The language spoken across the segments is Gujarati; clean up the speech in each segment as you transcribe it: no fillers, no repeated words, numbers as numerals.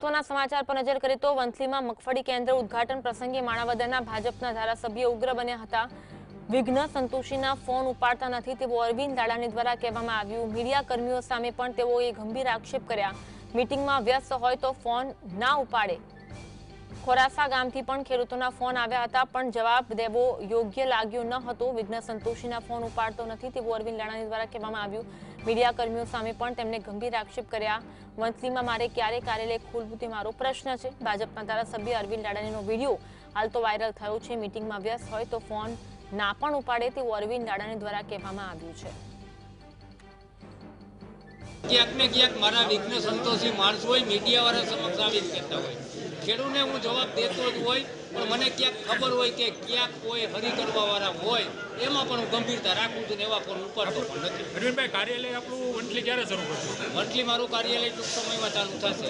મહત્વના સમાચાર પર નજર કરીએ તો વંથલીમાં મગફળી કેન્દ્ર ઉદ્ઘાટન પ્રસંગે માણાવદરના ભાજપના ધારાસભ્ય ઉગ્ર બન્યા હતા। વિઘ્ન સંતોષીના ફોન ઉપાડતા નથી તેવું અરવિંદ લાડાણી દ્વારા કહેવામાં આવ્યું। મીડિયા કર્મીઓ સામે પણ તેઓએ ગંભીર આક્ષેપ કર્યા। મીટિંગમાં વ્યસ્ત હોય તો ફોન ના ઉપાડે। ખોરાસા ગામથી પણ ખેડૂતોના ફોન આવ્યા હતા પણ જવાબ દેવો યોગ્ય લાગ્યો ન હતો। વિઘ્ન સંતોષીના ફોન ઉપાડતો નથી તેવું અરવિંદ લાડાણી દ્વારા કહેવામાં આવ્યું। મીડિયા કર્મીઓ સામે પણ તેમણે ગંભીર આક્ષેપ કર્યા। વંથલીમાં મારે ક્યારે કાર્યાલય ખોલવું તે મારો પ્રશ્ન છે। ભાજપના ધારાસભ્ય અરવિંદ લાડાણીનો વિડીયો હાલ તો વાયરલ થયો છે। મીટિંગમાં વ્યસ્ત હોય તો ફોન ના પણ ઉપાડે તેવું અરવિંદ લાડાણી દ્વારા કહેવામાં આવ્યું છે। ક્યાંક ને ક્યાંક મારા વિઘ્ન સંતોષી માણસ હોય મીડિયાવાળા સમક્ષ આવી કહેતા હોય। ખેડૂતને હું જવાબ દેતો જ હોય પણ મને ક્યાંક ખબર હોય કે ક્યાંક કોઈ હરી કરવાવાળા હોય એમાં પણ હું ગંભીરતા રાખું છું ને એવા ફોન ઉપાડતો પણ નથી। અરવિંદભાઈ, કાર્યાલય આપણું વંથલી ક્યારે શરૂ કરશું? વંથલી મારું કાર્યાલય ટૂંક સમયમાં ચાલુ થશે।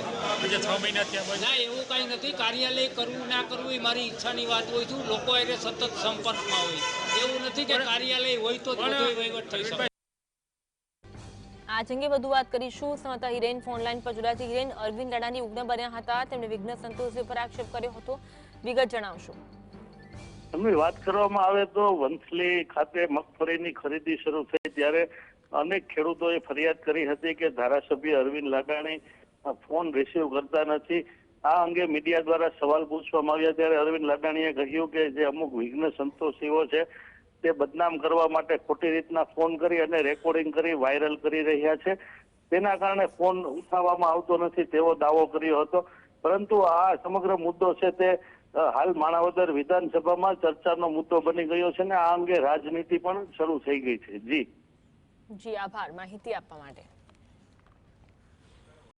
6 મહિના થયા? ના, એવું કાંઈ નથી। કાર્યાલય કરવું ના કરવું એ મારી ઈચ્છાની વાત હોય છું। લોકો એટલે સતત સંપર્કમાં હોય, એવું નથી કે કાર્યાલય હોય તો જ બધો વહીવટ થઈ શકે। આ અંગે વધુ વાત કરીશું। સંવાદદાતા હિરેન ફોનલાઈન પર જોડાયા છે। હિરેન, અરવિંદ લાડાણી ઉગ્ર બન્યા હતા, તેમણે વિઘ્ન સંતોષી પર આક્ષેપ કર્યો હતો, વિગત જણાવશો? તમને વાત કરવામાં આવે તો વંથલી ખાતે મગફળીની ખરીદી શરૂ થઈ ત્યારે અનેક ખેડૂતોએ ફરિયાદ કરી હતી કે ધારાસભ્ય અરવિંદ લાડાણી ફોન રિસીવ કરતા નથી। આ અંગે મીડિયા દ્વારા સવાલ પૂછવામાં આવ્યા ત્યારે અરવિંદ લાડાણીએ કહ્યું કે જે અમુક વિઘ્ન સંતોષીઓ છે તે બદનામ કરવા માટે ખોટી રીતના ફોન કરી અને રેકોર્ડિંગ કરી વાયરલ કરી રહ્યા છે, તેના કારણે ફોન ઉઠાવવામાં આવતો નથી તેવો દાવો કર્યો હતો। પરંતુ આ સમગ્ર મુદ્દો છે તે હાલ માણાવદર વિધાનસભામાં ચર્ચાનો મુદ્દો બની ગયો છે ને આ અંગે રાજનીતિ પણ શરૂ થઈ ગઈ છે। જી આભાર માહિતી આપવા માટે।